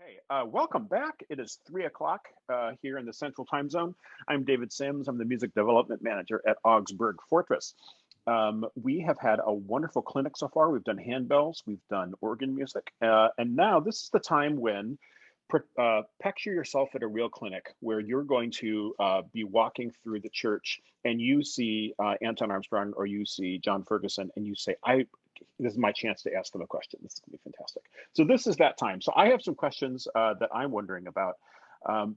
Okay, welcome back. It is 3 o'clock here in the Central Time Zone. I'm David Sims. I'm the Music Development Manager at Augsburg Fortress. We have had a wonderful clinic so far. We've done handbells, we've done organ music, and now this is the time when picture yourself at a real clinic where you're going to be walking through the church and you see Anton Armstrong or you see John Ferguson and you say, this is my chance to ask them a question. This is going to be fantastic. So this is that time. So I have some questions that I'm wondering about.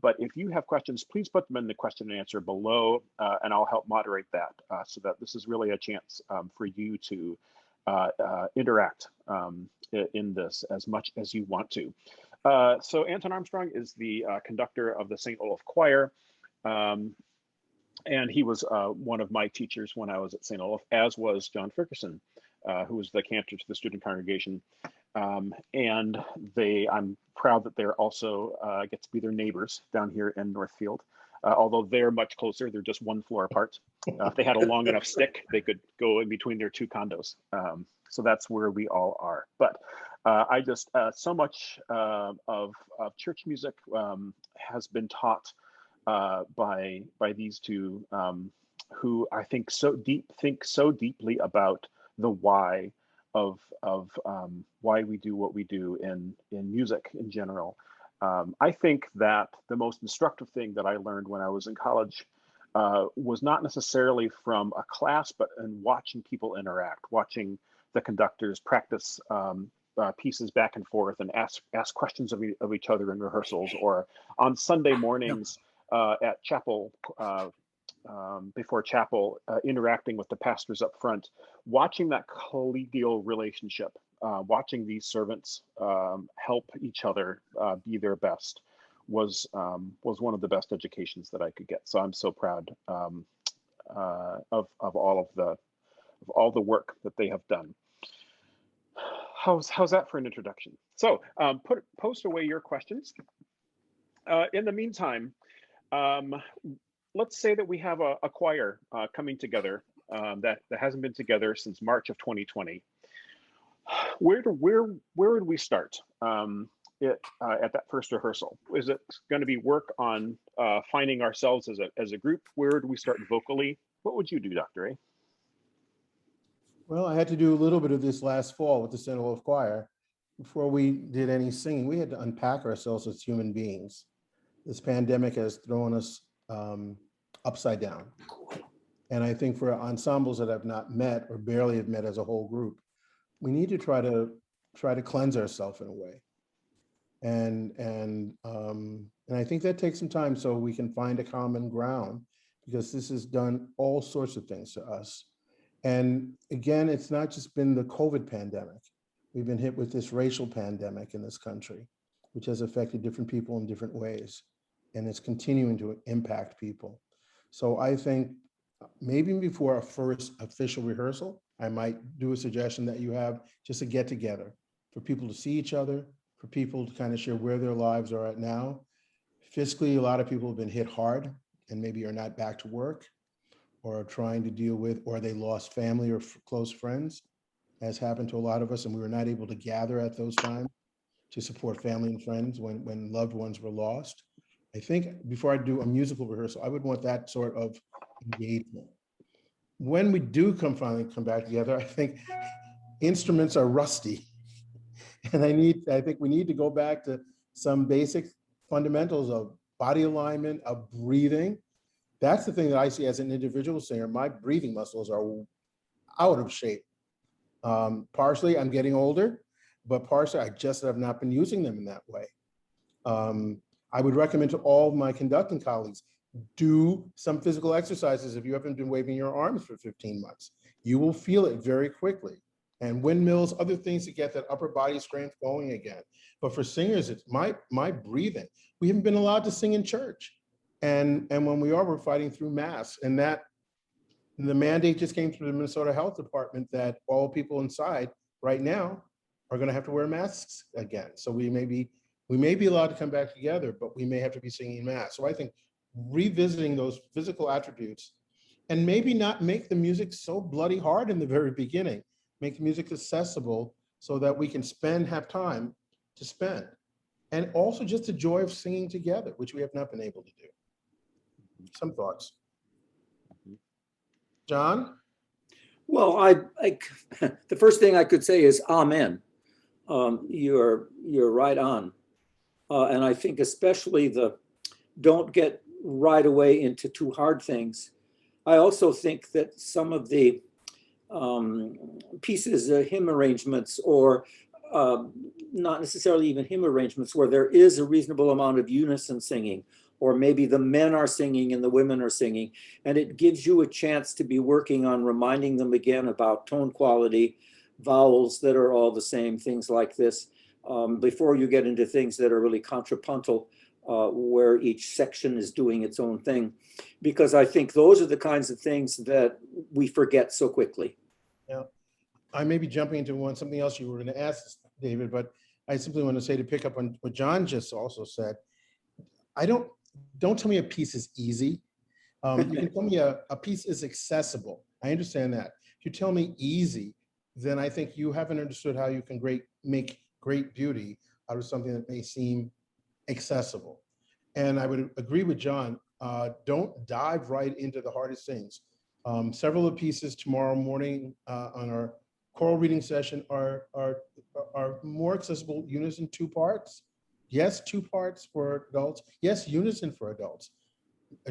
But if you have questions, please put them in the question and answer below, and I'll help moderate that so that this is really a chance for you to interact in this as much as you want to. So Anton Armstrong is the conductor of the St. Olaf Choir. And he was one of my teachers when I was at St. Olaf, as was John Ferguson, who was the cantor to the student congregation. And I'm proud that they're also get to be their neighbors down here in Northfield. Although they're much closer, they're just one floor apart. If they had a long enough stick, they could go in between their two condos. So that's where we all are. But I just, so much of church music has been taught by these two who I think so deeply about the why of why we do what we do in music in general. I think that the most instructive thing that I learned when I was in college was not necessarily from a class, but in watching people interact, watching the conductors practice pieces back and forth and ask questions of each other in rehearsals, or on Sunday mornings at chapel, before chapel, interacting with the pastors up front, watching that collegial relationship, watching these servants help each other be their best was one of the best educations that I could get. So I'm so proud of all the work that they have done. How's that for an introduction? So post away your questions. In the meantime, let's say that we have a choir coming together that hasn't been together since March of 2020. Where would we start at that first rehearsal? Is it going to be work on finding ourselves as a group? Where do we start vocally? What would you do, Dr. A? Well, I had to do a little bit of this last fall with the St. Olaf Choir. Before we did any singing, we had to unpack ourselves as human beings. This pandemic has thrown us upside down. And I think for ensembles that have not met or barely have met as a whole group, we need to try to cleanse ourselves in a way. And I think that takes some time so we can find a common ground, because this has done all sorts of things to us. And again, it's not just been the COVID pandemic. We've been hit with this racial pandemic in this country, which has affected different people in different ways. And it's continuing to impact people. So I think maybe before a first official rehearsal, I might do a suggestion that you have just a get together for people to see each other, for people to kind of share where their lives are at now. Physically, a lot of people have been hit hard and maybe are not back to work, or are trying to deal with, or they lost family or close friends, as happened to a lot of us, and we were not able to gather at those times to support family and friends when loved ones were lost. I think before I do a musical rehearsal, I would want that sort of engagement. When we do finally come back together, I think instruments are rusty. And I think we need to go back to some basic fundamentals of body alignment, of breathing. That's the thing that I see as an individual singer. My breathing muscles are out of shape. Partially, I'm getting older, but partially, I just have not been using them in that way. I would recommend to all of my conducting colleagues, do some physical exercises if you haven't been waving your arms for 15 months. You will feel it very quickly. And windmills, other things to get that upper body strength going again. But for singers, it's my breathing. We haven't been allowed to sing in church. And when we are, we're fighting through masks. And the mandate just came through the Minnesota Health Department that all people inside right now are going to have to wear masks again. So we may be allowed to come back together, but we may have to be singing masks. So I think revisiting those physical attributes, and maybe not make the music so bloody hard in the very beginning, make the music accessible so that we can have time to spend. and also just the joy of singing together, which we have not been able to do. Some thoughts. John? Well, the first thing I could say is amen. You're right on. And I think especially don't get right away into too hard things. I also think that some of the pieces, hymn arrangements, or not necessarily even hymn arrangements, where there is a reasonable amount of unison singing, or maybe the men are singing and the women are singing, and it gives you a chance to be working on reminding them again about tone quality, vowels that are all the same, things like this, before you get into things that are really contrapuntal, where each section is doing its own thing, because I think those are the kinds of things that we forget so quickly. Yeah, I may be jumping into something else you were going to ask, David, but I simply want to say, to pick up on what John just also said, don't tell me a piece is easy. You can tell me a piece is accessible. I understand that. If you tell me easy, then I think you haven't understood how you can make great beauty out of something that may seem accessible. And I would agree with John. Don't dive right into the hardest things. Several of the pieces tomorrow morning on our choral reading session are more accessible, unison 2 parts. Yes, 2 parts for adults. Yes, unison for adults.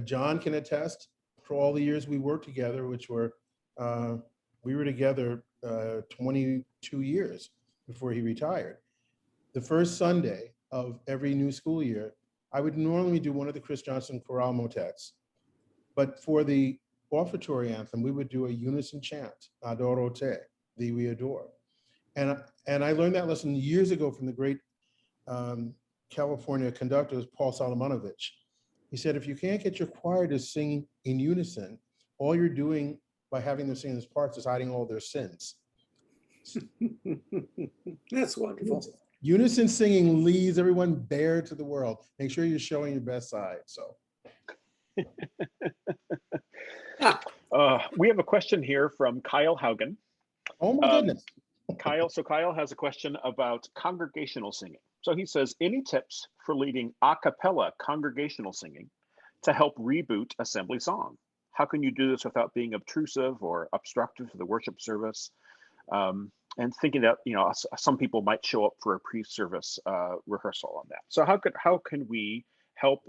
John can attest, for all the years we worked together, which we were together 22 years before he retired. The first Sunday of every new school year, I would normally do one of the Chris Johnson chorale motets, but for the offertory anthem, we would do a unison chant, Adoro Te, Thee We Adore. And I learned that lesson years ago from the great California conductor, Paul Solomonovich. He said, if you can't get your choir to sing in unison, all you're doing by having them sing those parts is hiding all their sins. That's wonderful. Unison singing leads everyone bare to the world. Make sure you're showing your best side. So, we have a question here from Kyle Haugen. oh my goodness. Kyle has a question about congregational singing. So he says, any tips for leading a cappella congregational singing to help reboot assembly song? How can you do this without being obtrusive or obstructive to the worship service? And thinking that, some people might show up for a pre-service rehearsal on that. So how can we help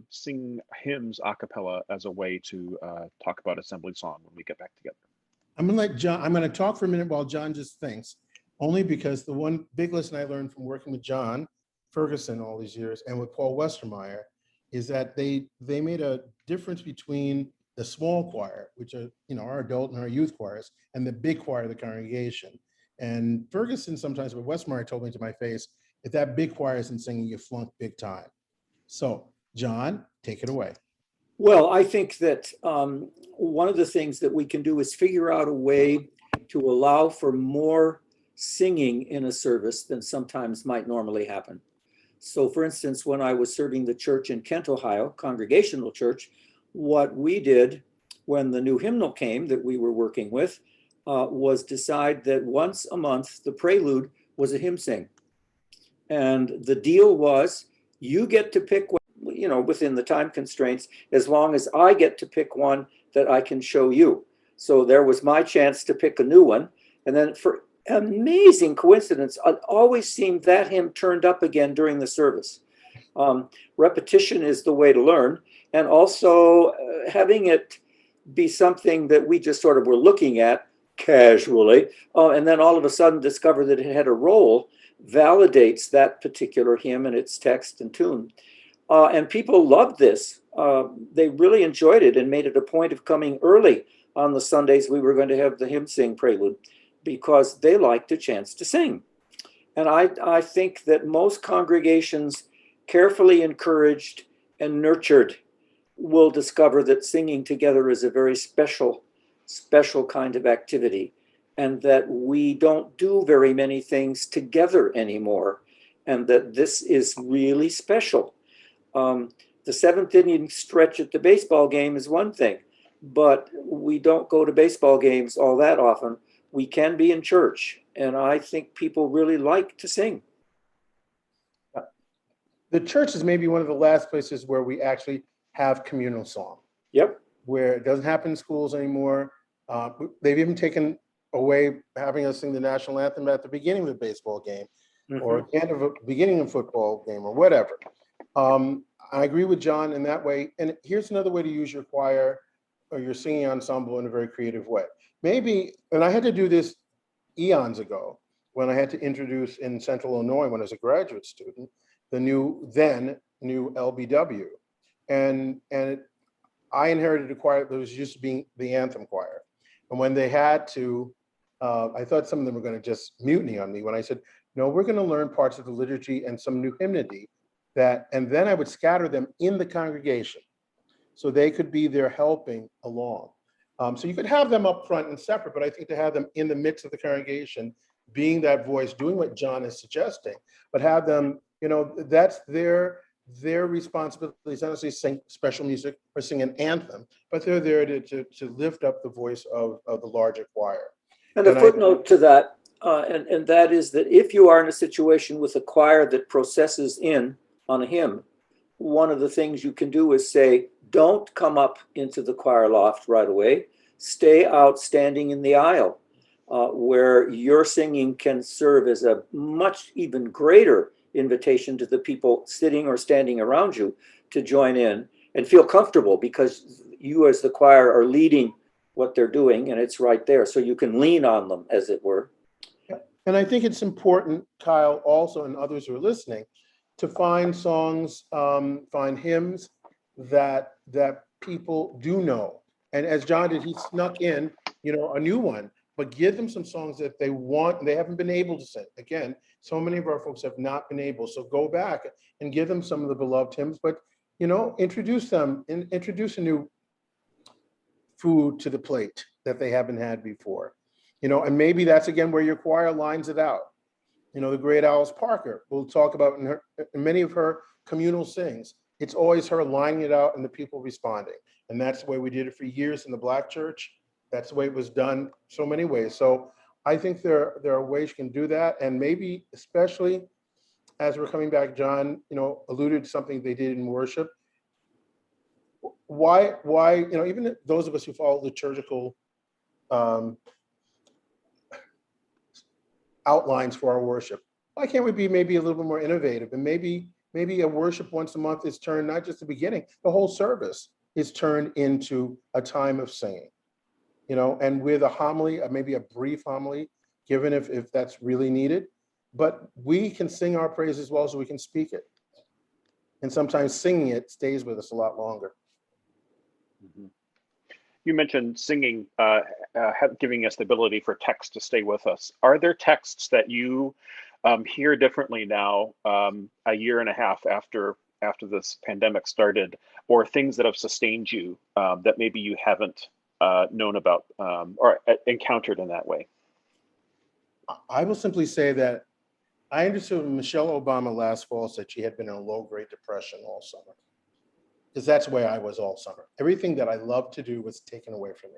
sing hymns a cappella as a way to talk about assembly song when we get back together? I'm going to talk for a minute while John just thinks, only because the one big lesson I learned from working with John Ferguson all these years and with Paul Westermeyer is that they made a difference between the small choir, which are, our adult and our youth choirs, and the big choir of the congregation. And Ferguson sometimes, but Westermeyer told me to my face, if that big choir isn't singing, you flunk big time. So John, take it away. Well, I think that one of the things that we can do is figure out a way to allow for more singing in a service than sometimes might normally happen. So for instance, when I was serving the church in Kent, Ohio, Congregational Church, what we did when the new hymnal came that we were working with was decide that once a month, the prelude was a hymn sing. And the deal was, you get to pick one, within the time constraints, as long as I get to pick one that I can show you. So there was my chance to pick a new one. And then for amazing coincidence, it always seemed that hymn turned up again during the service. Repetition is the way to learn. And also having it be something that we just sort of were looking at casually, and then all of a sudden discover that it had a role, validates that particular hymn and its text and tune. And people loved this. They really enjoyed it and made it a point of coming early on the Sundays we were going to have the hymn sing prelude, because they liked a chance to sing. And I think that most congregations, carefully encouraged and nurtured, will discover that singing together is a very special kind of activity, and that we don't do very many things together anymore, and that this is really special. The seventh inning stretch at the baseball game is one thing, but we don't go to baseball games all that often. We can be in church, and I think people really like to sing. The church is maybe one of the last places where we actually have communal song, Yep. where it doesn't happen in schools anymore. They've even taken away having us sing the national anthem at the beginning of the baseball game or at the end of a beginning of a football game or whatever. I agree with John in that way. And here's another way to use your choir or your singing ensemble in a very creative way. Maybe, and I had to do this eons ago when I had to introduce in Central Illinois when I was a graduate student, the new LBW. And I inherited a choir that was used to being the anthem choir. And when they had to, I thought some of them were going to just mutiny on me when I said, no, we're going to learn parts of the liturgy and some new hymnody and then I would scatter them in the congregation so they could be there helping along. So you could have them up front and separate, but I think to have them in the midst of the congregation, being that voice, doing what John is suggesting, but have them, that's their responsibility. It's not to sing special music or sing an anthem, but they're there to lift up the voice of the larger choir. And a footnote to that, and that is that if you are in a situation with a choir that processes in on a hymn, one of the things you can do is say, don't come up into the choir loft right away. Stay out standing in the aisle where your singing can serve as a much even greater invitation to the people sitting or standing around you to join in and feel comfortable because you as the choir are leading what they're doing and it's right there. So you can lean on them, as it were. And I think it's important, Kyle, also, and others who are listening, to find songs, find hymns that people do know. And as John did, he snuck in, a new one, but give them some songs that they want, they haven't been able to sing. Again, so many of our folks have not been able. So go back and give them some of the beloved hymns, but, introduce them, introduce a new food to the plate that they haven't had before. And maybe that's, again, where your choir lines it out. The great Alice Parker, we'll talk about in many of her communal sings. It's always her lining it out and the people responding. And that's the way we did it for years in the Black church. That's the way it was done so many ways. So I think there are ways you can do that. And maybe especially as we're coming back, John, alluded to something they did in worship. Why, even those of us who follow liturgical outlines for our worship, why can't we be maybe a little bit more innovative? And maybe a worship once a month is turned, not just the beginning, the whole service is turned into a time of singing, and with a homily, maybe a brief homily, given if that's really needed. But we can sing our praise as well as we can speak it. And sometimes singing it stays with us a lot longer. Mm-hmm. You mentioned singing giving us the ability for text to stay with us. Are there texts that you hear differently now, a year and a half after this pandemic started, or things that have sustained you that maybe you haven't known about or encountered in that way? I will simply say that I understood when Michelle Obama last fall said she had been in a low-grade depression all summer. Because that's the way I was all summer. Everything that I loved to do was taken away from me.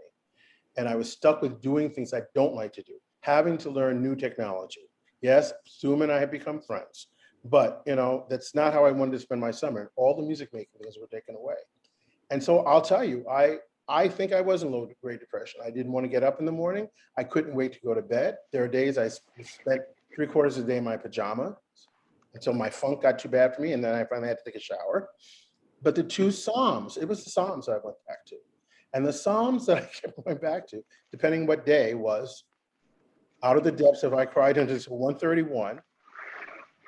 And I was stuck with doing things I don't like to do, having to learn new technology. Yes, Zoom and I have become friends, but that's not how I wanted to spend my summer. All the music making things were taken away. And so I'll tell you, I think I was in low-grade depression. I didn't want to get up in the morning. I couldn't wait to go to bed. There are days I spent 3/4 of the day in my pajamas until my funk got too bad for me. And then I finally had to take a shower. But the two Psalms, it was the Psalms I went back to. And the Psalms that I kept going back to, depending what day, was out of the depths have I cried unto 131,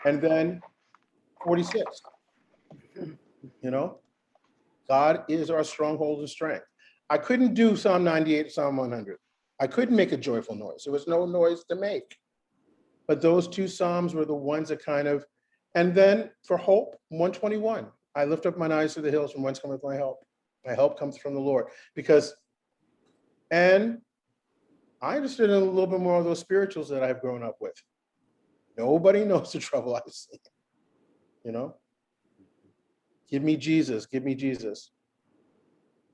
and then 46. God is our stronghold and strength. I couldn't do Psalm 98, Psalm 100. I couldn't make a joyful noise. There was no noise to make. But those two Psalms were the ones that and then for hope, 121. I lift up mine eyes to the hills, from whence cometh my help. My help comes from the Lord. And I understood a little bit more of those spirituals that I've grown up with. Nobody knows the trouble I've seen. Give me Jesus, give me Jesus.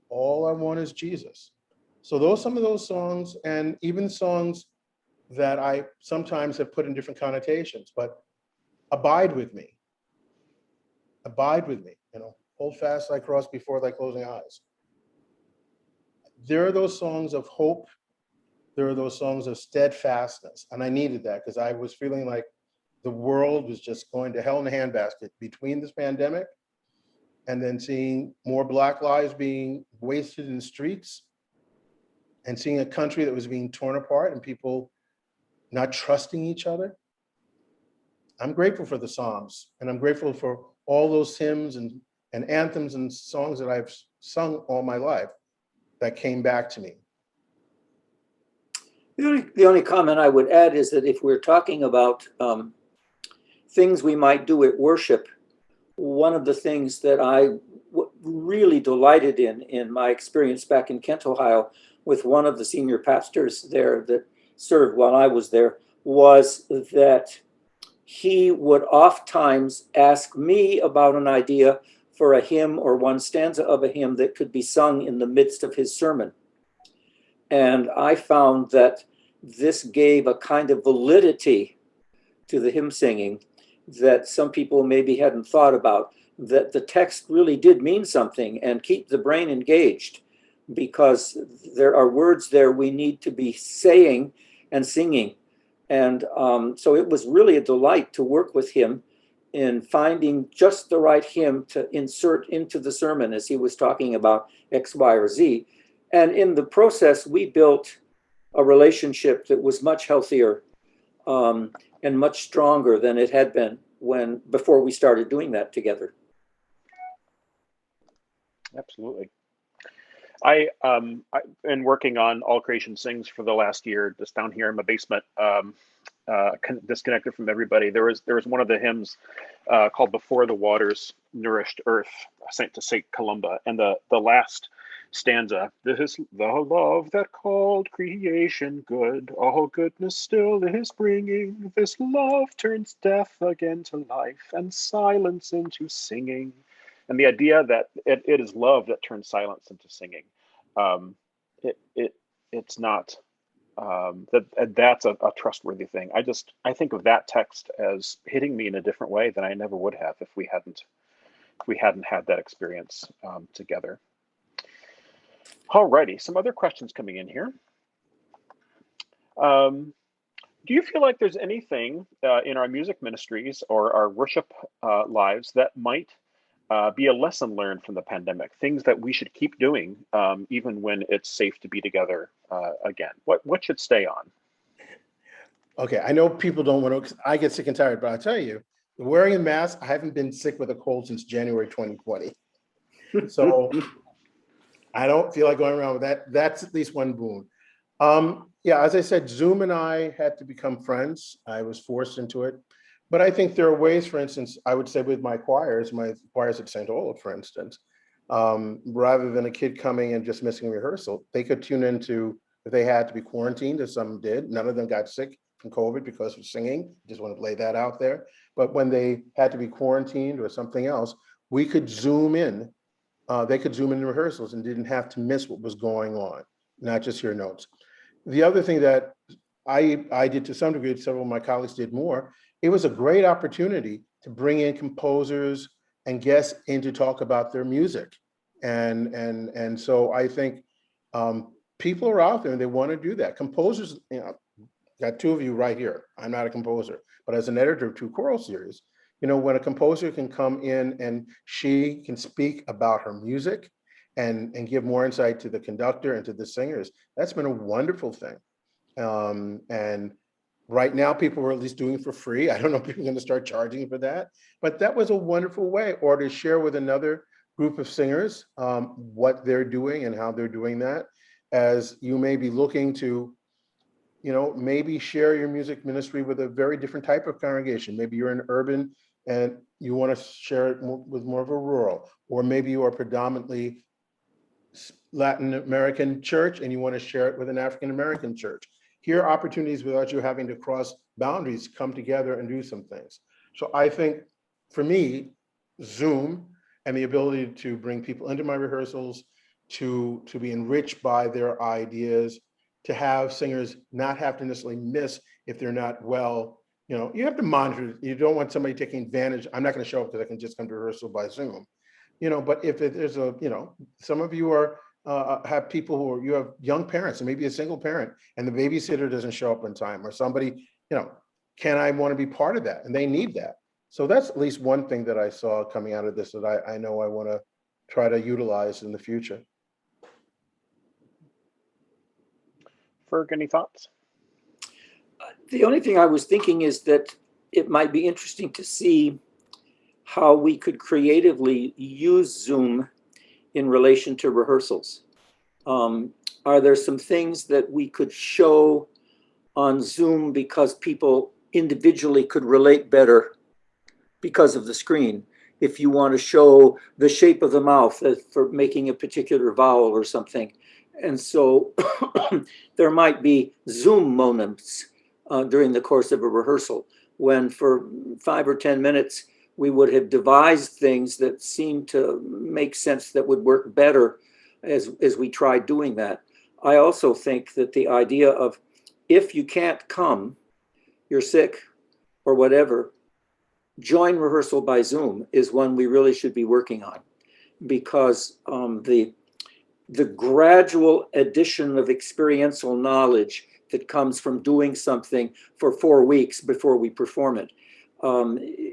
All I want is Jesus. So some of those songs, and even songs that I sometimes have put in different connotations, but abide with me. abide with me, hold fast thy cross before thy closing eyes. There are those songs of hope. There are those songs of steadfastness. And I needed that because I was feeling like the world was just going to hell in a handbasket between this pandemic and then seeing more Black lives being wasted in the streets and seeing a country that was being torn apart and people not trusting each other. I'm grateful for the Psalms, and I'm grateful for all those hymns and anthems and songs that I've sung all my life that came back to me. The only comment I would add is that if we're talking about things we might do at worship, one of the things that I really delighted in my experience back in Kent, Ohio, with one of the senior pastors there that served while I was there, was that he would oftentimes ask me about an idea for a hymn or one stanza of a hymn that could be sung in the midst of his sermon. And I found that this gave a kind of validity to the hymn singing that some people maybe hadn't thought about, that the text really did mean something and keep the brain engaged, because there are words there we need to be saying and singing. And so it was really a delight to work with him in finding just the right hymn to insert into the sermon as he was talking about X, Y, or Z. And in the process, we built a relationship that was much healthier and much stronger than it had been before we started doing that together. Absolutely. I've been working on All Creation Sings for the last year, just down here in my basement, disconnected from everybody. There was one of the hymns called "Before the Waters Nourished Earth," sent to Saint Columba, and the last stanza: "This is the love that called creation good. All goodness still is bringing. This love turns death again to life, and silence into singing." And the idea that it is love that turns silence into singing. It's not that's a trustworthy thing. I think of that text as hitting me in a different way than I never would have if we hadn't had that experience together. Alrighty, some other questions coming in here. Do you feel like there's anything in our music ministries or our worship lives that might be a lesson learned from the pandemic, things that we should keep doing even when it's safe to be together again? What should stay on? Okay, I know people don't want to, I get sick and tired, but I tell you, wearing a mask, I haven't been sick with a cold since January 2020. So I don't feel like going around with that. That's at least one boon. Yeah, as I said, Zoom and I had to become friends. I was forced into it. But I think there are ways, for instance, I would say with my choirs at St. Olaf, for instance, rather than a kid coming and just missing rehearsal, they could tune into, if they had to be quarantined, as some did. None of them got sick from COVID because of singing. Just want to lay that out there. But when they had to be quarantined or something else, we could Zoom in. They could Zoom in rehearsals and didn't have to miss what was going on, not just hear notes. The other thing that I did to some degree, several of my colleagues did more, it was a great opportunity to bring in composers and guests in to talk about their music. And so I think people are out there and they want to do that. Composers, got two of you right here. I'm not a composer, but as an editor of two choral series, when a composer can come in and she can speak about her music and give more insight to the conductor and to the singers, that's been a wonderful thing. And right now, people are at least doing it for free. I don't know if people are going to start charging for that, but that was a wonderful way, or to share with another group of singers what they're doing and how they're doing that, as you may be looking to, maybe share your music ministry with a very different type of congregation. Maybe you're an urban and you want to share it with more of a rural, or maybe you are predominantly Latin American church and you want to share it with an African American church. Here are opportunities without you having to cross boundaries, come together and do some things. So I think for me, Zoom and the ability to bring people into my rehearsals, to be enriched by their ideas, to have singers not have to necessarily miss if they're not well, You have to monitor. You don't want somebody taking advantage. I'm not going to show up because I can just come to rehearsal by Zoom. But if there's some of you are have people you have young parents and maybe a single parent and the babysitter doesn't show up on time, or somebody, can I want to be part of that? And they need that. So that's at least one thing that I saw coming out of this that I know I want to try to utilize in the future. Ferg, any thoughts? The only thing I was thinking is that it might be interesting to see how we could creatively use Zoom in relation to rehearsals. Are there some things that we could show on Zoom because people individually could relate better because of the screen? If you want to show the shape of the mouth for making a particular vowel or something. And so there might be Zoom moments during the course of a rehearsal when for 5 or 10 minutes we would have devised things that seemed to make sense, that would work better as we tried doing that. I also think that the idea of, if you can't come, you're sick or whatever, join rehearsal by Zoom is one we really should be working on, because the gradual addition of experiential knowledge that comes from doing something for 4 weeks before we perform it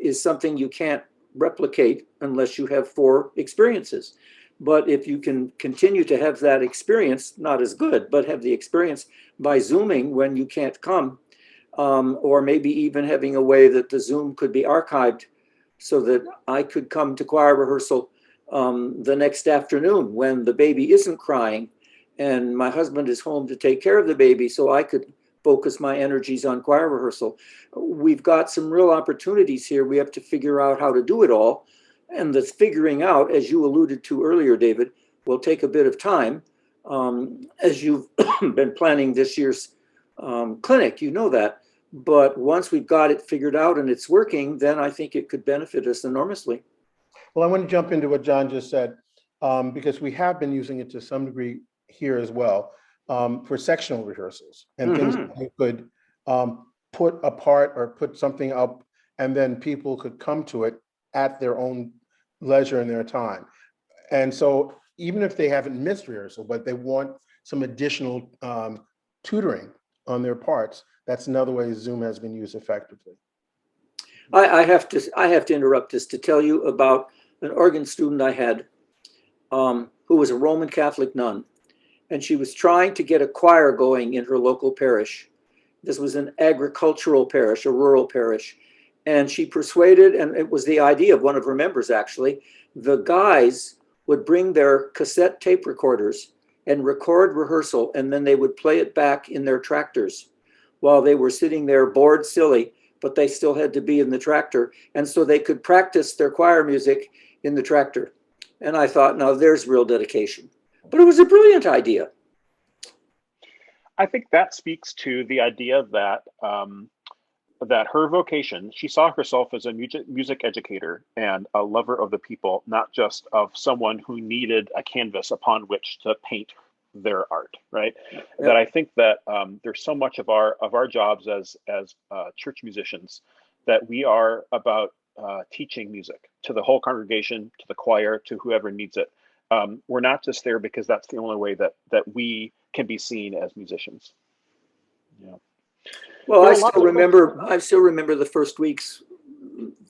is something you can't replicate unless you have 4 experiences. But if you can continue to have that experience, not as good, but have the experience by Zooming when you can't come, or maybe even having a way that the Zoom could be archived so that I could come to choir rehearsal the next afternoon when the baby isn't crying and my husband is home to take care of the baby, so I could focus my energies on choir rehearsal. We've got some real opportunities here. We have to figure out how to do it all. And the figuring out, as you alluded to earlier, David, will take a bit of time. As you've been planning this year's clinic, you know that. But once we've got it figured out and it's working, then I think it could benefit us enormously. Well, I want to jump into what John just said, because we have been using it to some degree here as well, for sectional rehearsals and things that we could put apart or put something up, and then people could come to it at their own leisure and their time. And so even if they haven't missed rehearsal, but they want some additional tutoring on their parts, that's another way Zoom has been used effectively. I have to interrupt this to tell you about an organ student I had who was a Roman Catholic nun, and she was trying to get a choir going in her local parish. This was an agricultural parish, a rural parish. And she persuaded, and it was the idea of one of her members actually, the guys would bring their cassette tape recorders and record rehearsal, and then they would play it back in their tractors while they were sitting there bored silly, but they still had to be in the tractor. And so they could practice their choir music in the tractor. And I thought, now there's real dedication. But it was a brilliant idea. I think that speaks to the idea that that her vocation, she saw herself as a music educator and a lover of the people, not just of someone who needed a canvas upon which to paint their art, right? Yep. That I think that there's so much of our jobs as church musicians that we are about teaching music to the whole congregation, to the choir, to whoever needs it. We're not just there because that's the only way that we can be seen as musicians. Yeah. Well, I still remember the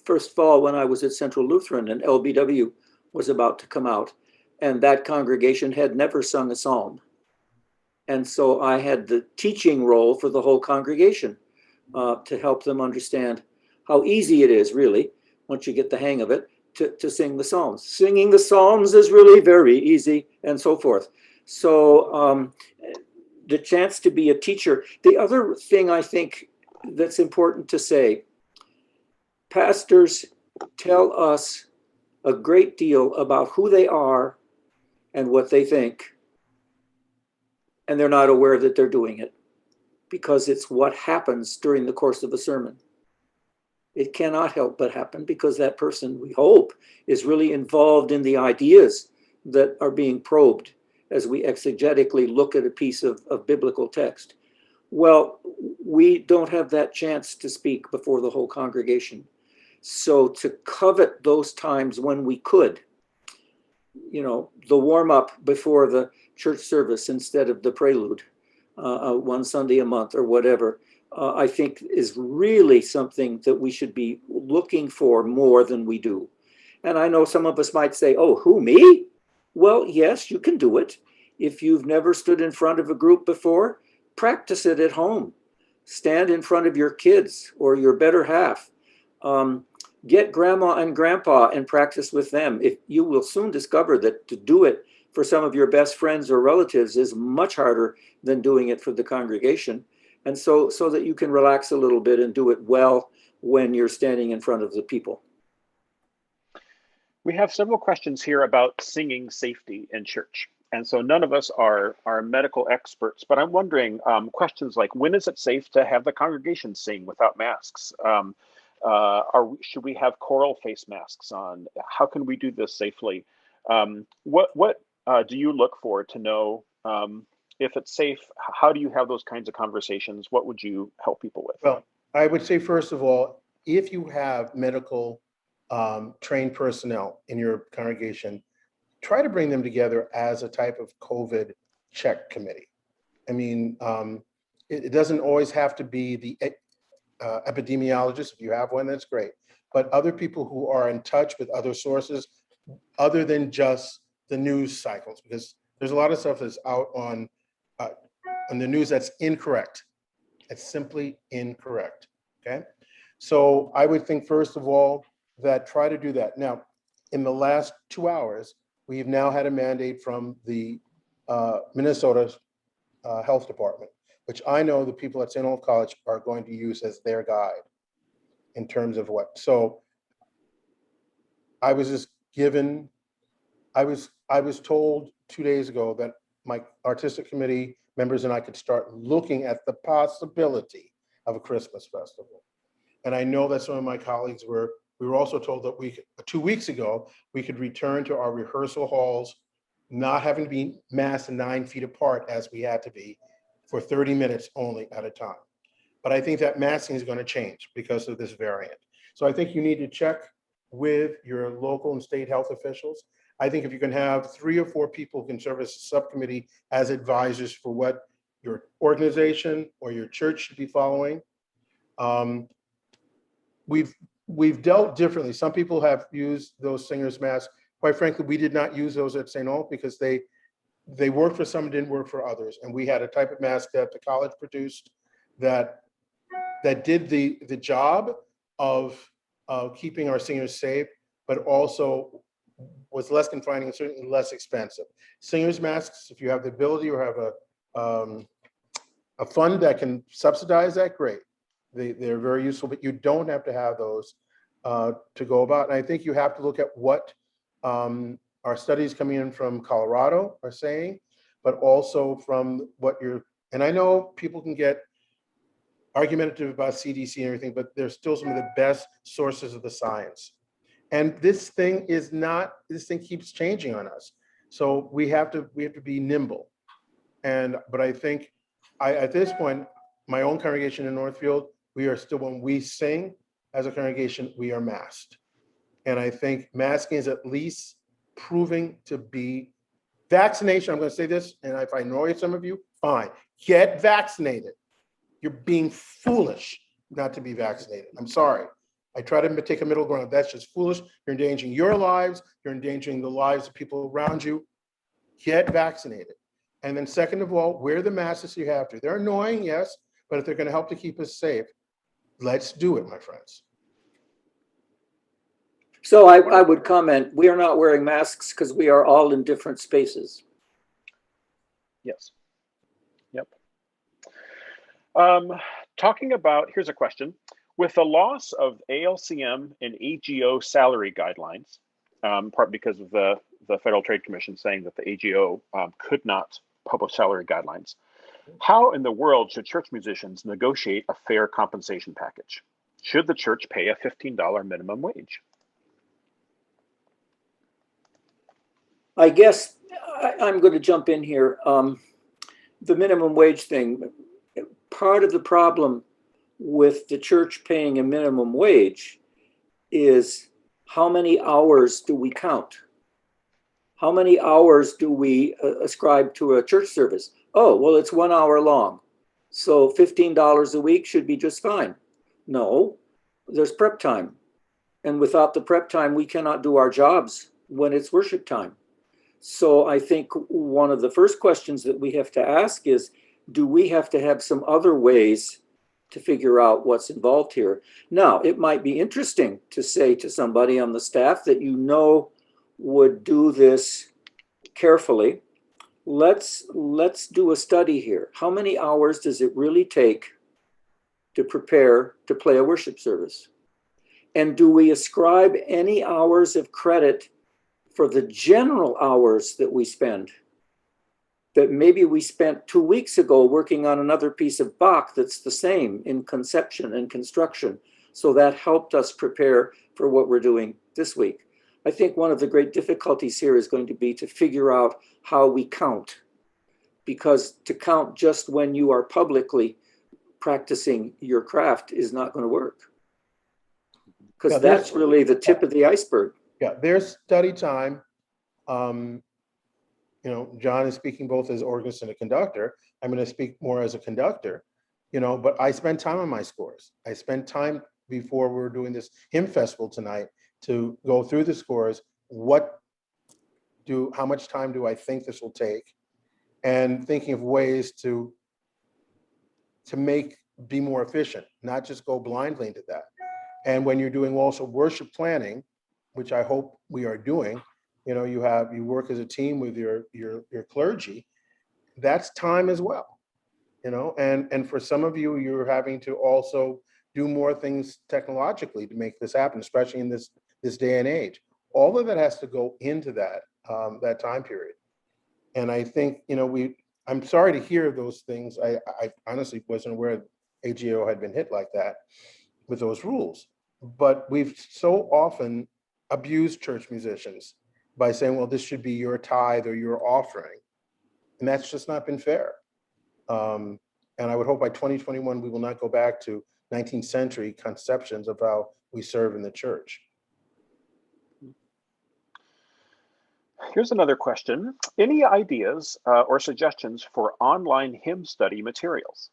first fall when I was at Central Lutheran and LBW was about to come out, and that congregation had never sung a psalm. And so I had the teaching role for the whole congregation to help them understand how easy it is, really, once you get the hang of it, to sing the Psalms. Singing the Psalms is really very easy, and so forth. So the chance to be a teacher. The other thing I think that's important to say, pastors tell us a great deal about who they are and what they think, and they're not aware that they're doing it because it's what happens during the course of a sermon. It cannot help but happen because that person, we hope, is really involved in the ideas that are being probed as we exegetically look at a piece of biblical text. Well, we don't have that chance to speak before the whole congregation. So to covet those times when we could, the warm up before the church service instead of the prelude, one Sunday a month or whatever, I think is really something that we should be looking for more than we do. And I know some of us might say, oh, who, me? Well, yes, you can do it. If you've never stood in front of a group before, practice it at home. Stand in front of your kids or your better half. Get grandma and grandpa and practice with them. If you will soon discover that to do it for some of your best friends or relatives is much harder than doing it for the congregation. And so that you can relax a little bit and do it well when you're standing in front of the people. We have several questions here about singing safety in church. And so none of us are medical experts, but I'm wondering questions like, when is it safe to have the congregation sing without masks? Should we have choral face masks on? How can we do this safely? What do you look for to know if it's safe? How do you have those kinds of conversations? What would you help people with? Well, I would say, first of all, if you have medical trained personnel in your congregation, try to bring them together as a type of COVID check committee. I mean, it doesn't always have to be the epidemiologist. If you have one, that's great. But other people who are in touch with other sources, other than just the news cycles, because there's a lot of stuff that's out on the news that's incorrect. It's simply incorrect. Okay. So I would think, first of all, that try to do that. Now, in the last 2 hours, we've now had a mandate from the Minnesota Health Department, which I know the people at St. Olaf College are going to use as their guide in terms of what. So I was just given, I was told 2 days ago that my artistic committee members and I could start looking at the possibility of a Christmas festival. And I know that some of my colleagues we were also told that 2 weeks ago, we could return to our rehearsal halls, not having to be massed 9 feet apart as we had to be for 30 minutes only at a time. But I think that masking is going to change because of this variant. So I think you need to check with your local and state health officials. I think if you can have 3 or 4 people who can serve as a subcommittee as advisors for what your organization or your church should be following. We've dealt differently. Some people have used those singers masks. Quite frankly, we did not use those at St. Olaf because they worked for some, didn't work for others. And we had a type of mask that the college produced that did the job of keeping our singers safe, but also was less confining and certainly less expensive. Singers masks, if you have the ability or have a fund that can subsidize that, great. They're very useful, but you don't have to have those to go about. And I think you have to look at what our studies coming in from Colorado are saying, but also from what and I know people can get argumentative about CDC and everything, but they're still some of the best sources of the science. And this thing keeps changing on us. So we have to be nimble. But I think at this point, my own congregation in Northfield, we are still, when we sing as a congregation, we are masked. And I think masking is at least proving to be vaccination. I'm going to say this, and if I annoy some of you, fine, get vaccinated. You're being foolish not to be vaccinated. I'm sorry. I try to take a middle ground. That's just foolish. You're endangering your lives. You're endangering the lives of people around you. Get vaccinated. And then second of all, wear the masks you have to. They're annoying, yes, but if they're going to help to keep us safe, let's do it, my friends. So I would comment, we are not wearing masks because we are all in different spaces. Yes. Yep. Talking about, here's a question. With the loss of ALCM and AGO salary guidelines, part because of the Federal Trade Commission saying that the AGO could not publish salary guidelines, how in the world should church musicians negotiate a fair compensation package? Should the church pay a $15 minimum wage? I guess I'm going to jump in here. The minimum wage thing, part of the problem with the church paying a minimum wage is how many hours do we count? How many hours do we ascribe to a church service? Oh, well, it's 1 hour long, so $15 a week should be just fine. No, there's prep time. And without the prep time, we cannot do our jobs when it's worship time. So I think one of the first questions that we have to ask is, do we have to have some other ways to figure out what's involved here? Now, it might be interesting to say to somebody on the staff that you know would do this carefully. Let's do a study here. How many hours does it really take to prepare to play a worship service? And do we ascribe any hours of credit for the general hours that we spend? That maybe we spent 2 weeks ago working on another piece of Bach that's the same in conception and construction. So that helped us prepare for what we're doing this week. I think one of the great difficulties here is going to be to figure out how we count, because to count just when you are publicly practicing your craft is not going to work, because that's really the tip of the iceberg. Yeah, there's study time. John is speaking both as organist and a conductor. I'm going to speak more as a conductor, but I spend time on my scores. I spent time before we're doing this hymn festival tonight to go through the scores. How much time do I think this will take? And thinking of ways to be more efficient, not just go blindly into that. And when you're doing also worship planning, which I hope we are doing, you work as a team with your clergy, that's time as well, and for some of you, you're having to also do more things technologically to make this happen, especially in this day and age. All of that has to go into that time period. And I think, I'm sorry to hear those things. I honestly wasn't aware AGO had been hit like that with those rules. But we've so often abused church musicians by saying, well, this should be your tithe or your offering. And that's just not been fair. And I would hope by 2021, we will not go back to 19th century conceptions of how we serve in the church. Here's another question. Any ideas or suggestions for online hymn study materials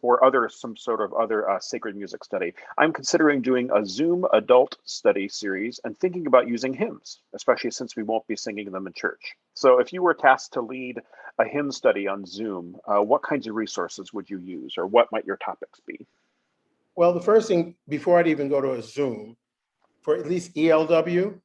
or some sort of other sacred music study? I'm considering doing a Zoom adult study series and thinking about using hymns, especially since we won't be singing them in church. So if you were tasked to lead a hymn study on Zoom, what kinds of resources would you use, or what might your topics be? Well, the first thing, before I'd even go to a Zoom, for at least ELW,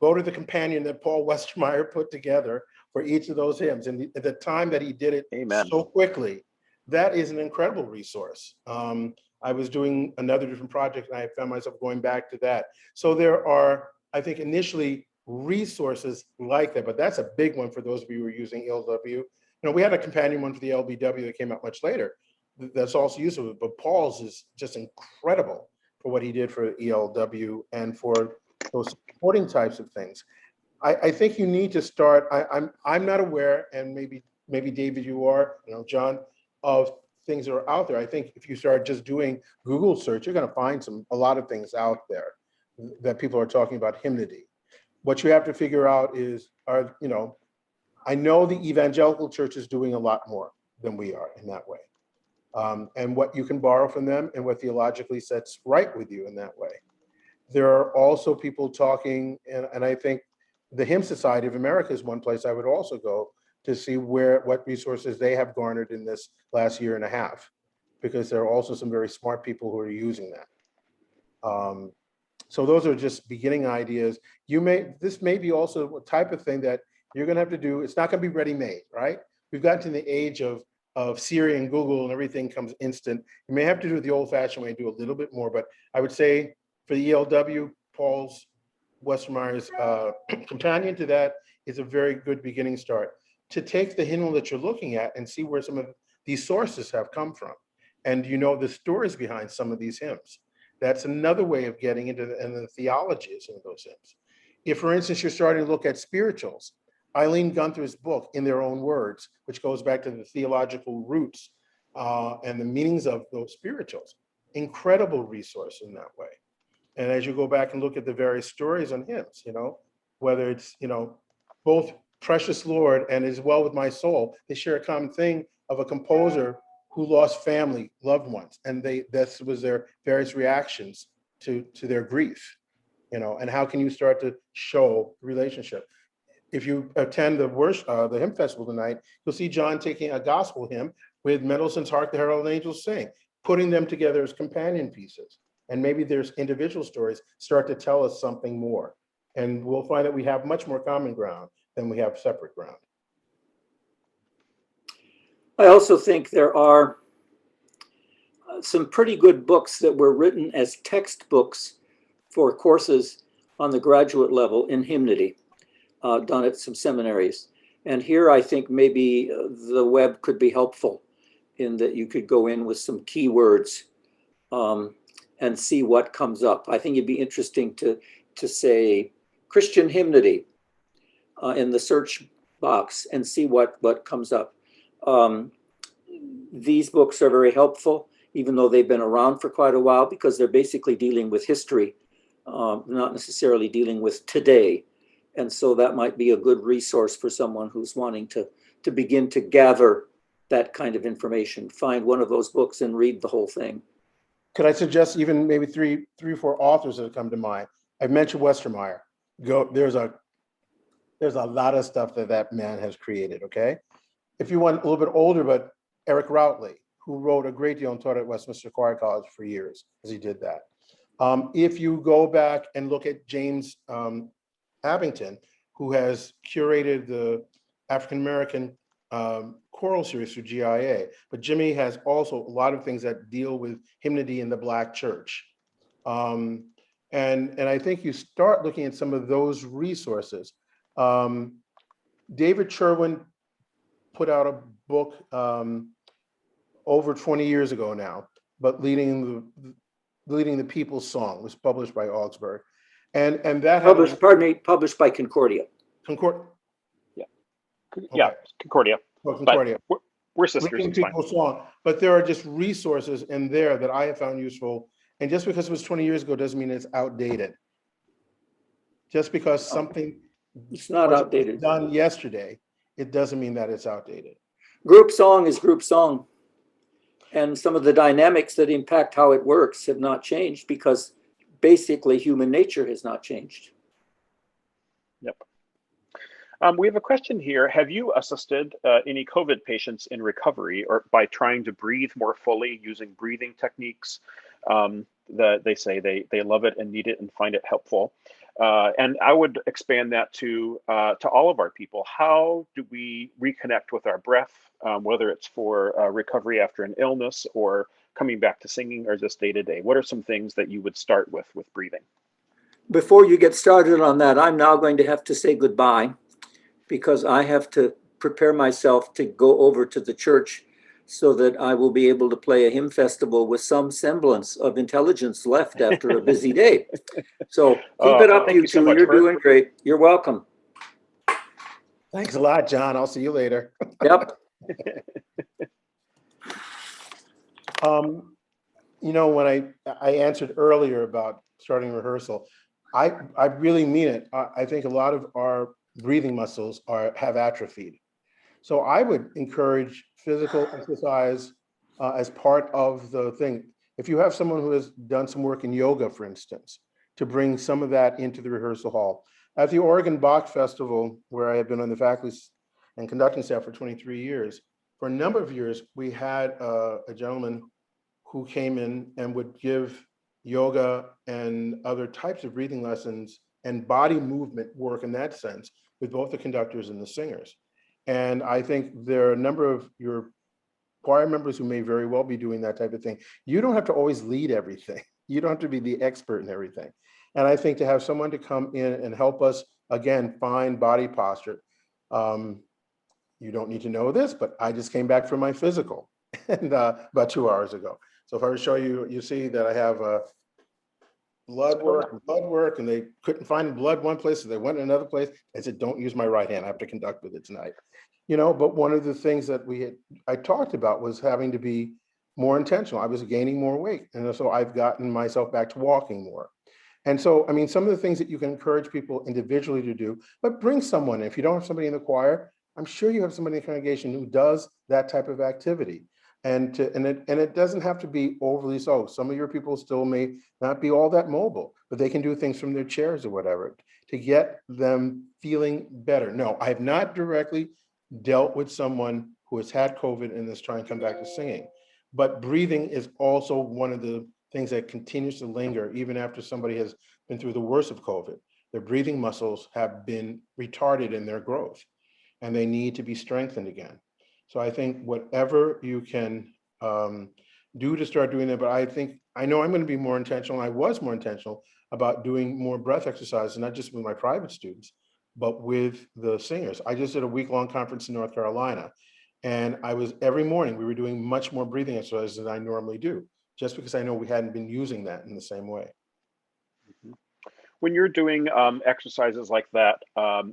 go to the companion that Paul Westermeyer put together for each of those hymns. And at the time that he did it Amen. So quickly, that is an incredible resource. I was doing another different project and I found myself going back to that. So there are, I think, initially resources like that, but that's a big one for those of you who are using ELW. We had a companion one for the LBW that came out much later. That's also useful, but Paul's is just incredible for what he did for ELW and for those supporting types of things. I think you need to start. I'm not aware, and maybe David, you are, John, of things that are out there. I think if you start just doing Google search, you're going to find a lot of things out there that people are talking about hymnody. What you have to figure out is, I know the evangelical church is doing a lot more than we are in that way. And what you can borrow from them and what theologically sets right with you in that way. There are also people talking, and I think the Hymn Society of America is one place I would also go to see what resources they have garnered in this last year and a half, because there are also some very smart people who are using that. So those are just beginning ideas. This may be also a type of thing that you're going to have to do. It's not going to be ready-made, right? We've gotten to the age of Siri and Google and everything comes instant. You may have to do it the old-fashioned way and do a little bit more, but I would say for the ELW, Paul's Westermeyer's companion to that is a very good beginning start. To take the hymnal that you're looking at and see where some of these sources have come from, and the stories behind some of these hymns. That's another way of getting into the theology of some of those hymns. If, for instance, you're starting to look at spirituals, Eileen Gunther's book, In Their Own Words, which goes back to the theological roots and the meanings of those spirituals. Incredible resource in that way. And as you go back and look at the various stories on hymns, whether it's, both Precious Lord and Is Well With My Soul, they share a common thing of a composer who lost family, loved ones, and this was their various reactions to their grief, and how can you start to show relationship? If you attend the hymn festival tonight, you'll see John taking a gospel hymn with Mendelssohn's Hark the Herald Angels Sing, putting them together as companion pieces. And maybe there's individual stories start to tell us something more. And we'll find that we have much more common ground than we have separate ground. I also think there are some pretty good books that were written as textbooks for courses on the graduate level in hymnody, done at some seminaries. And here I think maybe the web could be helpful in that you could go in with some keywords and see what comes up. I think it'd be interesting to say Christian hymnody in the search box and see what comes up. These books are very helpful, even though they've been around for quite a while, because they're basically dealing with history, not necessarily dealing with today. And so that might be a good resource for someone who's wanting to begin to gather that kind of information. Find one of those books and read the whole thing. Could I suggest even maybe three or four authors that have come to mind? I've mentioned Westermeyer. There's a lot of stuff that man has created, okay? If you want a little bit older, but Eric Routley, who wrote a great deal and taught at Westminster Choir College for years, as he did that. If you go back and look at James Abington, who has curated the African-American choral series through GIA, but Jimmy has also a lot of things that deal with hymnody in the Black church. And I think you start looking at some of those resources. David Sherwin put out a book over 20 years ago now, but leading the People's Song. It was published by Augsburg, and that published by Concordia. Yeah, Concordia. Oh, Concordia. But we're sisters. Leading People's Song, but there are just resources in there that I have found useful. And just because it was 20 years ago doesn't mean it's outdated. Just because something it's not outdated done yesterday, it doesn't mean that it's outdated. Group song is group song. And some of the dynamics that impact how it works have not changed because basically human nature has not changed. Yep. We have a question here. Have you assisted any COVID patients in recovery or by trying to breathe more fully using breathing techniques? That they say they love it and need it and find it helpful. And I would expand that to all of our people. How do we reconnect with our breath, whether it's for recovery after an illness or coming back to singing or just day to day? What are some things that you would start with breathing? Before you get started on that, I'm now going to have to say goodbye because I have to prepare myself to go over to the church so that I will be able to play a hymn festival with some semblance of intelligence left after a busy day. So keep it up, you two. So you're doing great. You're welcome. Thanks a lot, John. I'll see you later. Yep. When I answered earlier about starting rehearsal, I really mean it. I think a lot of our breathing muscles have atrophied. So I would encourage physical exercise as part of the thing. If you have someone who has done some work in yoga, for instance, to bring some of that into the rehearsal hall. At the Oregon Bach Festival, where I have been on the faculty and conducting staff for 23 years, for a number of years, we had a gentleman who came in and would give yoga and other types of breathing lessons and body movement work in that sense with both the conductors and the singers. And I think there are a number of your choir members who may very well be doing that type of thing. You don't have to always lead everything. You don't have to be the expert in everything. And I think to have someone to come in and help us, again, find body posture. You don't need to know this, but I just came back from my physical and about 2 hours ago. So if I were to show you, you see that I have blood work, and they couldn't find blood one place, so they went in another place. I said, don't use my right hand. I have to conduct with it tonight. but one of the things that I talked about was having to be more intentional. I was gaining more weight. And so I've gotten myself back to walking more. And so, I mean, some of the things that you can encourage people individually to do, but bring someone. If you don't have somebody in the choir, I'm sure you have somebody in the congregation who does that type of activity. And it doesn't have to be overly so. Some of your people still may not be all that mobile, but they can do things from their chairs or whatever to get them feeling better. No, I have not directly dealt with someone who has had COVID and is trying to come back to singing. But breathing is also one of the things that continues to linger even after somebody has been through the worst of COVID. Their breathing muscles have been retarded in their growth and they need to be strengthened again. So I think whatever you can do to start doing that, but I know I'm going to be more intentional. I was more intentional about doing more breath exercises, not just with my private students, but with the singers. I just did a week-long conference in North Carolina, and every morning we were doing much more breathing exercises than I normally do, just because I know we hadn't been using that in the same way. Mhm. When you're doing exercises like that,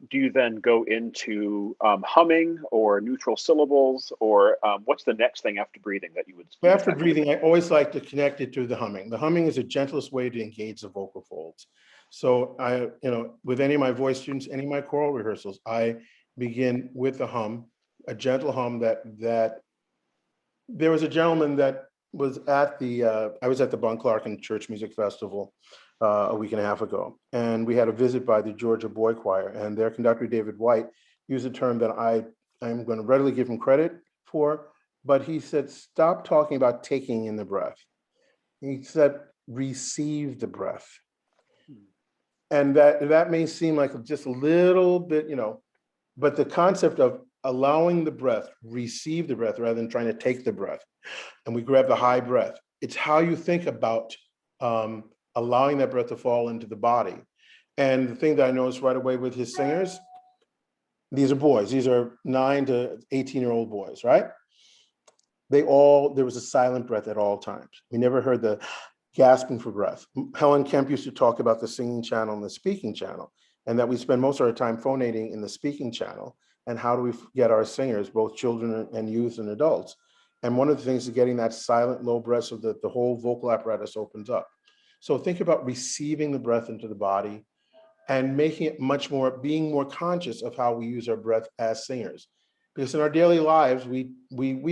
do you then go into humming or neutral syllables, or what's the next thing after breathing that you would? After breathing, I always like to connect it to the humming. The humming is the gentlest way to engage the vocal folds. So with any of my voice students, any of my choral rehearsals, I begin with a hum, a gentle hum that there was a gentleman that was at I was at the Bun Clark Church Music Festival a week and a half ago, and we had a visit by the Georgia Boy Choir, and their conductor, David White, used a term that I'm going to readily give him credit for, but he said, stop talking about taking in the breath. He said, receive the breath. And that may seem like just a little bit, but the concept of allowing the breath, receive the breath rather than trying to take the breath. And we grab the high breath. It's how you think about allowing that breath to fall into the body. And the thing that I noticed right away with his singers, these are boys. These are 9 to 18-year-old boys, right? There was a silent breath at all times. We never heard the gasping for breath. Helen Kemp used to talk about the singing channel and the speaking channel, and that we spend most of our time phonating in the speaking channel. And how do we get our singers, both children and youth and adults? And one of the things is getting that silent, low breath so that the whole vocal apparatus opens up. So think about receiving the breath into the body and making it being more conscious of how we use our breath as singers. Because in our daily lives, we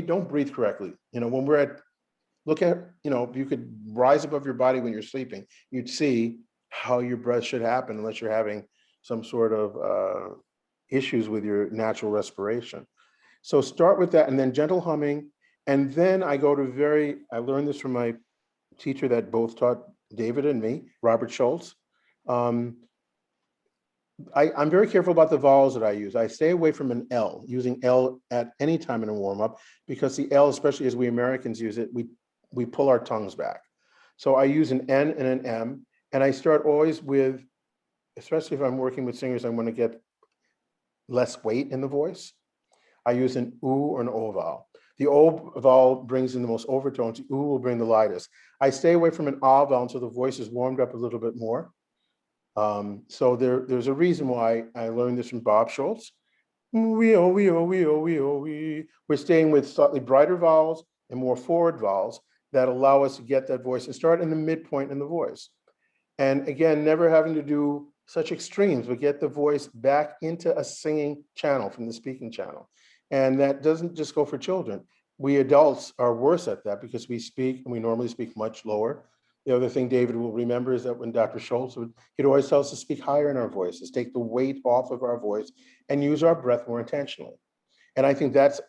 don't breathe correctly. When look at, if you could rise above your body when you're sleeping, you'd see how your breath should happen unless you're having some sort of issues with your natural respiration. So start with that and then gentle humming. And then I learned this from my teacher that both taught David and me, Robert Schultz. I'm very careful about the vowels that I use. I stay away from an L, using L at any time in a warm-up, because the L, especially as we Americans use it, we pull our tongues back. So I use an N and an M, and I start always with, especially if I'm working with singers, I want to get less weight in the voice. I use an oo or an o vowel. The o vowel brings in the most overtones. The oo will bring the lightest. I stay away from an ah vowel until the voice is warmed up a little bit more. So there's a reason why I learned this from Bob Schultz. We're staying with slightly brighter vowels and more forward vowels that allow us to get that voice and start in the midpoint in the voice. And again, never having to do such extremes, but get the voice back into a singing channel from the speaking channel. And that doesn't just go for children. We adults are worse at that because we speak, and we normally speak much lower. The other thing David will remember is that when Dr. Schultz he'd always tell us to speak higher in our voices, take the weight off of our voice and use our breath more intentionally. And I think that's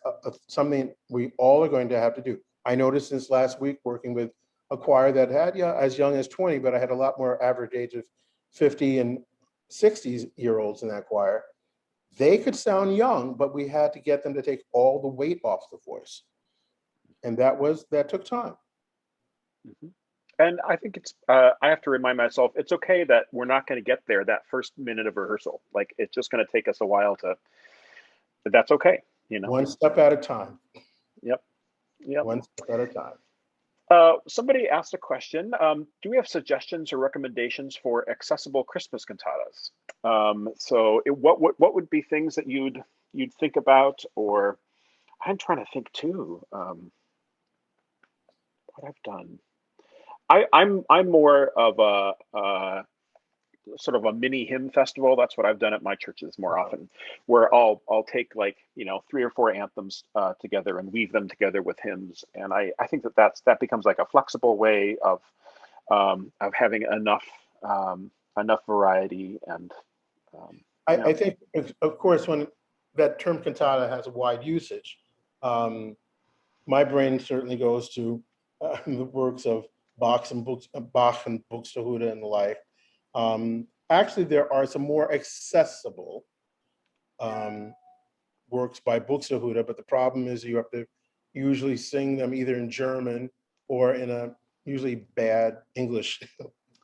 something we all are going to have to do. I noticed this last week working with a choir that had as young as 20, but I had a lot more average age of 50 and 60-year-olds in that choir. They could sound young, but we had to get them to take all the weight off the voice. And that took time. Mm-hmm. And I think I have to remind myself, it's okay that we're not going to get there that first minute of rehearsal. Like, it's just going to take us a while but that's okay. One step at a time. Yep. One step at a time. Somebody asked a question. Do we have suggestions or recommendations for accessible Christmas cantatas? So what would be things that you'd you'd think about? Or I'm trying to think too, what I've done. I'm more of a sort of a mini hymn festival. That's what I've done at my churches more often, where I'll take, like, 3 or 4 anthems together and weave them together with hymns. And I think that becomes like a flexible way of having enough variety. And I think, of course, when that term cantata has a wide usage, my brain certainly goes to the works of Bach and Buxtehude and the like. Actually, there are some more accessible works by Buxtehude, but the problem is you have to usually sing them either in German or in a usually bad English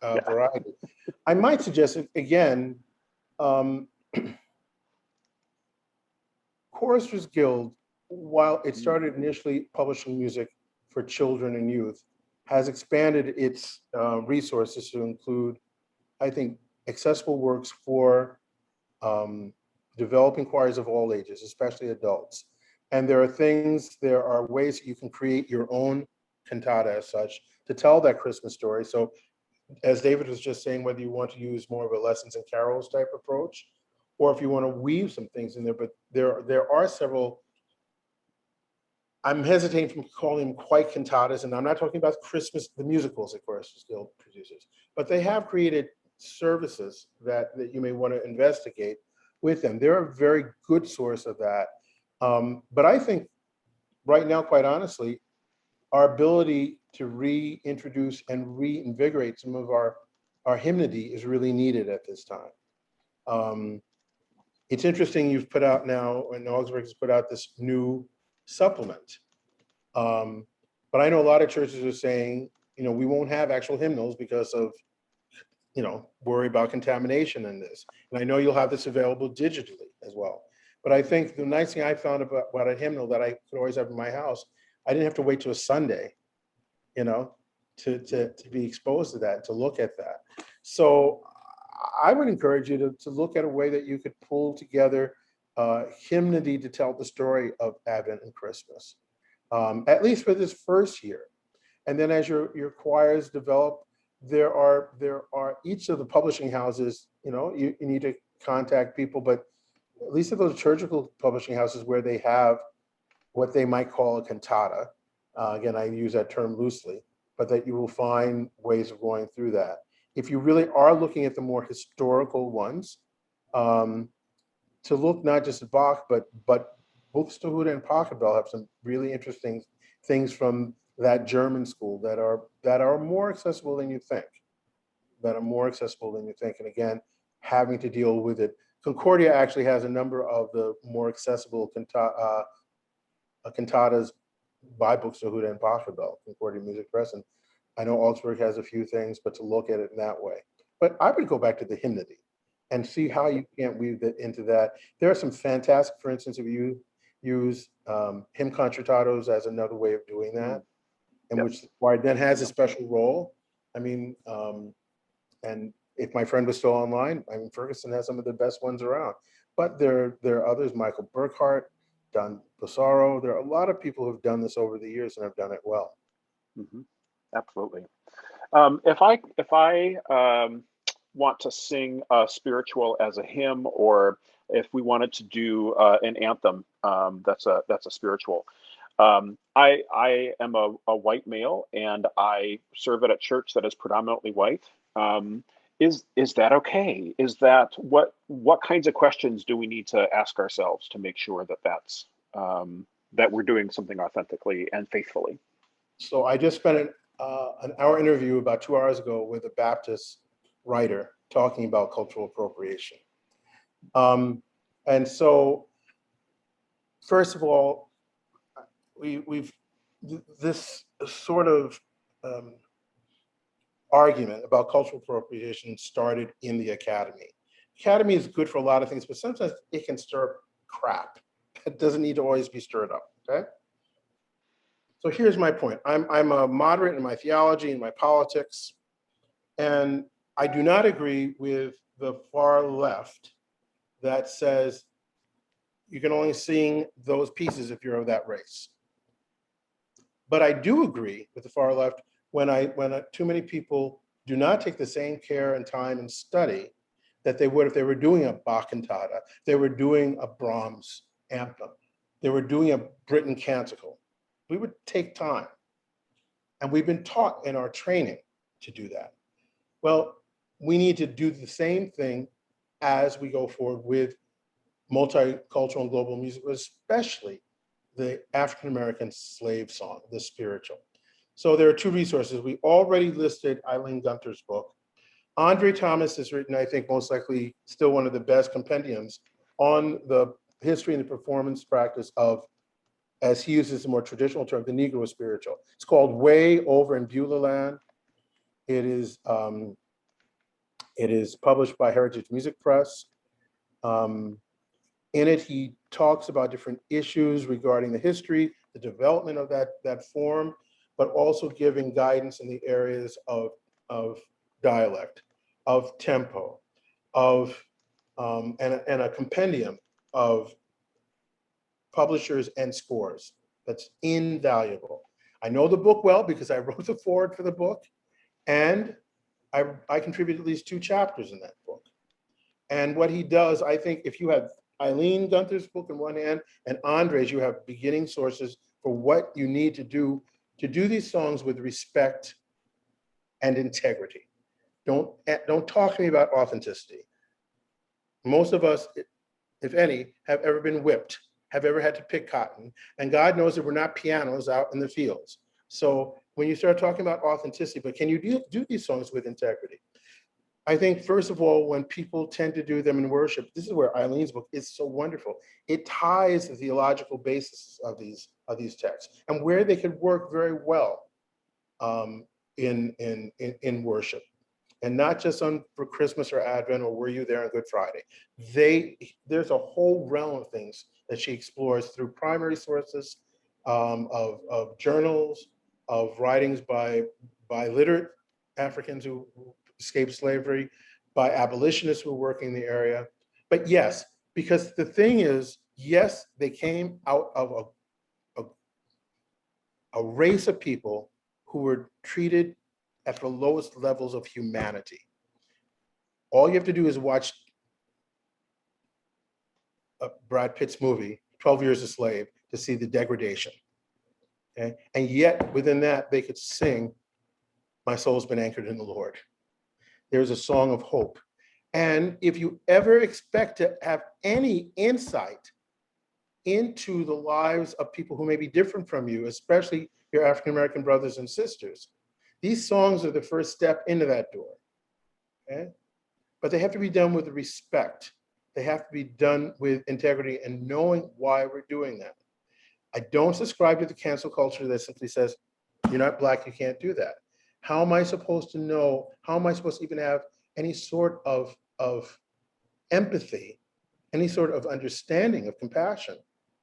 yeah, variety. I might suggest, again, Choristers Guild, while it started initially publishing music for children and youth, has expanded its resources to include, I think, accessible works for developing choirs of all ages, especially adults. And there are ways that you can create your own cantata as such to tell that Christmas story. So as David was just saying, whether you want to use more of a lessons and carols type approach, or if you want to weave some things in there, but there are several. I'm hesitating from calling them quite cantatas, and I'm not talking about Christmas, the musicals that Choristers Guild produces, but they have created services that you may want to investigate with them. They're a very good source of that. But I think right now, quite honestly, our ability to reintroduce and reinvigorate some of our hymnody is really needed at this time. It's interesting you've put out now, and Augsburg has put out this new supplement. But I know a lot of churches are saying, we won't have actual hymnals because of, worry about contamination in this. And I know you'll have this available digitally as well. But I think the nice thing I found about a hymnal that I could always have in my house, I didn't have to wait till a Sunday, to be exposed to that, to look at that. So I would encourage you to look at a way that you could pull together hymnody to tell the story of Advent and Christmas, at least for this first year. And then as your choirs develop, there are each of the publishing houses, you need to contact people, but at least of those liturgical publishing houses where they have what they might call a cantata. Again, I use that term loosely, but that you will find ways of going through that. If you really are looking at the more historical ones, to look not just at Bach, but Buxtehude and Pachelbel have some really interesting things from that German school that are more accessible than you think. And again, having to deal with it. Concordia actually has a number of the more accessible cantatas by Buxtehude and Pachelbel, Concordia Music Press. And I know Augsburg has a few things, but to look at it in that way. But I would go back to the hymnody and see how you can't weave that into that. There are some fantastic, for instance, if you use hymn concertatos as another way of doing that, and yep. which the choir then has a special role. I mean, and if my friend was still online, I mean, Ferguson has some of the best ones around. But there are others, Michael Burkhart, Don Pissarro. There are a lot of people who've done this over the years and have done it well. Mm-hmm. Absolutely. If I want to sing a spiritual as a hymn, or if we wanted to do an anthem, that's a spiritual. I am a white male, and I serve at a church that is predominantly white. Is that okay? Is that what kinds of questions do we need to ask ourselves to make sure that's that we're doing something authentically and faithfully? So I just spent an hour interview about 2 hours ago with a Baptist writer talking about cultural appropriation. And so, first of all, we've this sort of argument about cultural appropriation started in the academy. Academy is good for a lot of things, but sometimes it can stir up crap. It doesn't need to always be stirred up, okay? So here's my point. I'm a moderate in my theology and my politics, and I do not agree with the far left that says you can only sing those pieces if you're of that race. But I do agree with the far left when too many people do not take the same care and time and study that they would if they were doing a Bach cantata, they were doing a Brahms anthem, they were doing a Britten canticle. We would take time. And we've been taught in our training to do that. Well, we need to do the same thing as we go forward with multicultural and global music, especially the African-American slave song, the spiritual. So there are two resources. We already listed Eileen Gunther's book. Andre Thomas has written, I think, most likely still one of the best compendiums on the history and the performance practice of, as he uses a more traditional term, the Negro spiritual. It's called Way Over in Beulah Land. It is published by Heritage Music Press. In it, he talks about different issues regarding the history, the development of that form, but also giving guidance in the areas of dialect, of tempo, and a compendium of publishers and scores that's invaluable. I know the book well because I wrote the foreword for the book, and I contributed at least 2 chapters in that book. And what he does, I think if you have Eileen Gunther's book in one hand and Andre's, you have beginning sources for what you need to do these songs with respect and integrity. Don't talk to me about authenticity. Most of us, if any, have ever been whipped, have ever had to pick cotton, and God knows that we're not pianos out in the fields. So when you start talking about authenticity, but can you do these songs with integrity? I think, first of all, when people tend to do them in worship, this is where Eileen's book is so wonderful. It ties the theological basis of these texts and where they could work very well in worship, and not just for Christmas or Advent or Were You There on Good Friday. There's a whole realm of things that she explores through primary sources of journals, of writings by literate Africans who escaped slavery, by abolitionists who were working in the area. But yes, because the thing is, yes, they came out of a race of people who were treated at the lowest levels of humanity. All you have to do is watch Brad Pitt's movie, 12 Years a Slave, to see the degradation. Okay? And yet within that, they could sing, "My soul's been anchored in the Lord." There's a song of hope. And if you ever expect to have any insight into the lives of people who may be different from you, especially your African-American brothers and sisters, these songs are the first step into that door. Okay? But they have to be done with respect. They have to be done with integrity and knowing why we're doing that. I don't subscribe to the cancel culture that simply says, you're not Black, you can't do that. How am I supposed to know? How am I supposed to even have any sort of empathy, any sort of understanding of compassion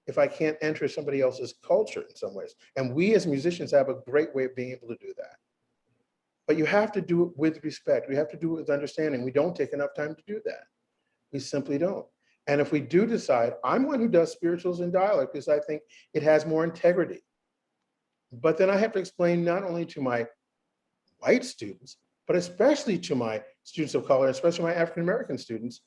if I can't enter somebody else's culture in some ways? And we as musicians have a great way of being able to do that. But you have to do it with respect. We have to do it with understanding. We don't take enough time to do that. We simply don't. And if we do decide, I'm one who does spirituals in dialect because I think it has more integrity. But then I have to explain not only to my white students, but especially to my students of color, especially my African-American students,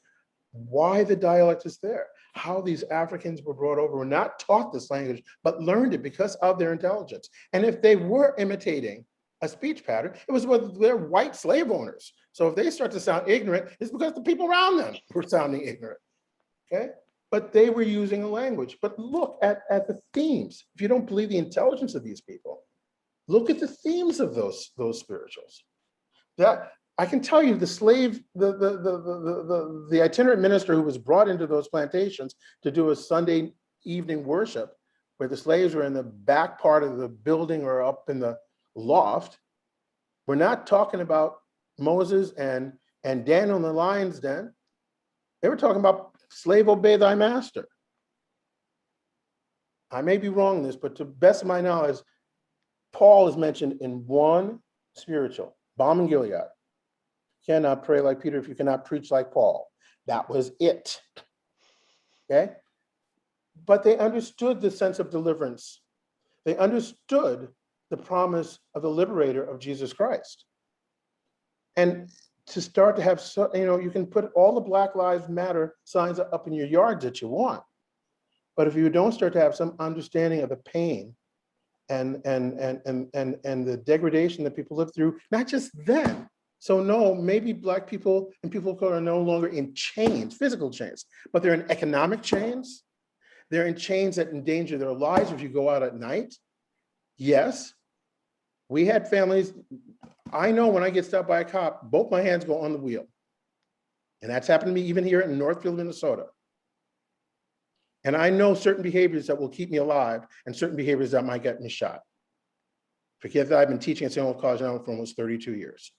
why the dialect is there, how these Africans were brought over, were not taught this language, but learned it because of their intelligence. And if they were imitating a speech pattern, it was with their white slave owners. So if they start to sound ignorant, it's because the people around them were sounding ignorant, okay? But they were using a language. But look at the themes. If you don't believe the intelligence of these people, look at the themes of those spirituals. That I can tell you, the slave, the itinerant minister who was brought into those plantations to do a Sunday evening worship, where the slaves were in the back part of the building or up in the loft, we're not talking about Moses and Daniel in the lion's den. They were talking about slave, obey thy master. I may be wrong in this, but to the best of my knowledge, Paul is mentioned in one spiritual, Balm in Gilead. You cannot pray like Peter if you cannot preach like Paul. That was it. Okay? but they understood the sense of deliverance. They understood the promise of the liberator of Jesus Christ. And to start to have, you can put all the Black Lives Matter signs up in your yard that you want. But if you don't start to have some understanding of the pain and the degradation that people live through, not just then. So no, maybe Black people and people of color are no longer in chains, physical chains, but they're in economic chains. They're in chains that endanger their lives if you go out at night. Yes, we had families. I know when I get stopped by a cop, both my hands go on the wheel. And that's happened to me even here in Northfield, Minnesota. And I know certain behaviors that will keep me alive and certain behaviors that might get me shot. Forget that I've been teaching at St. Louis College now for almost 32 years.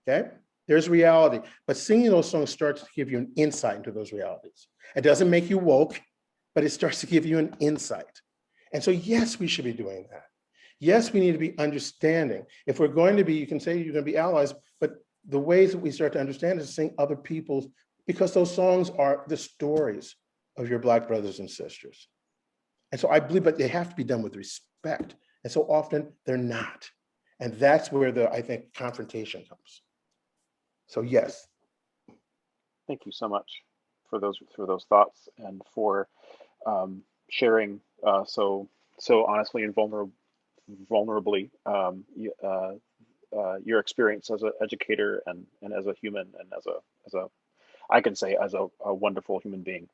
Okay, there's reality. But singing those songs starts to give you an insight into those realities. It doesn't make you woke, but it starts to give you an insight. And so, yes, we should be doing that. Yes, we need to be understanding. If we're going to be, you can say you're going to be allies, but the ways that we start to understand is to sing other people's, because those songs are the stories of your Black brothers and sisters. And so I believe, but they have to be done with respect. And so often they're not. And that's where I think, confrontation comes. So yes. Thank you so much for those thoughts and for sharing so honestly and vulnerably your experience as an educator and as a human and as a I can say as a wonderful human being.